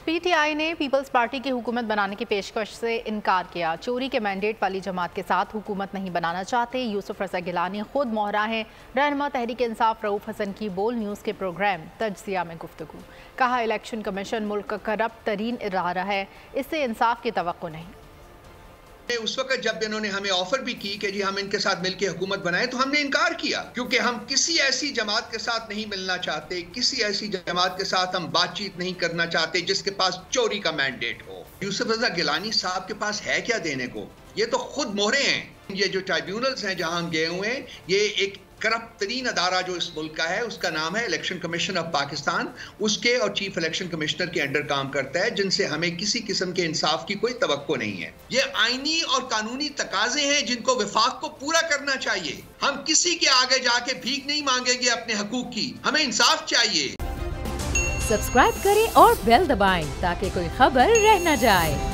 PTI ने peoples party की हुकूमत बनाने की पेशकश से इनकार किया। चोरी के मैंडेट वाली जमात के साथ हुकूमत नहीं बनाना चाहते। यूसुफ रज़ा गिलानी खुद मोहरा हैं। रहनुमा तहरीक इंसाफ रऊफ हसन की बोल न्यूज़ के प्रोग्राम तज्ज़िया में गुफ्तगू। कहा, इलेक्शन कमीशन मुल्क का करप्ट तरीन इदारा है, इससे इंसाफ की तवक्को नहीं। उस वक्त जब इन्होंने हमें ऑफर भी की कि जी हम इनके साथ मिलकर हुकूमत बनाएं, तो हमने इनकार किया, क्योंकि हम किसी ऐसी जमात के साथ नहीं मिलना चाहते, किसी ऐसी जमात के साथ हम बातचीत नहीं करना चाहते जिसके पास चोरी का मैंडेट हो। यूसुफ रज़ा गिलानी साहब के पास है क्या देने को? ये तो खुद मोहरे हैं। ये जो ट्राइब्यूनल्स हैं जहां हम गए हुए हैं, ये एक करप्ट तरीन अदारा जो इस मुल्क का है, उसका नाम है इलेक्शन कमीशन ऑफ पाकिस्तान। उसके और चीफ इलेक्शन कमिश्नर के अंडर काम करता है, जिनसे हमें किसी किस्म के इंसाफ की कोई तवक्को नहीं है। ये आईनी और कानूनी तकाजे हैं जिनको वफाक को पूरा करना चाहिए। हम किसी के आगे जाके भीख नहीं मांगेंगे अपने हकूक की, हमें इंसाफ चाहिए। सब्सक्राइब करें और बेल दबाएं ताकि कोई खबर रह न जाए।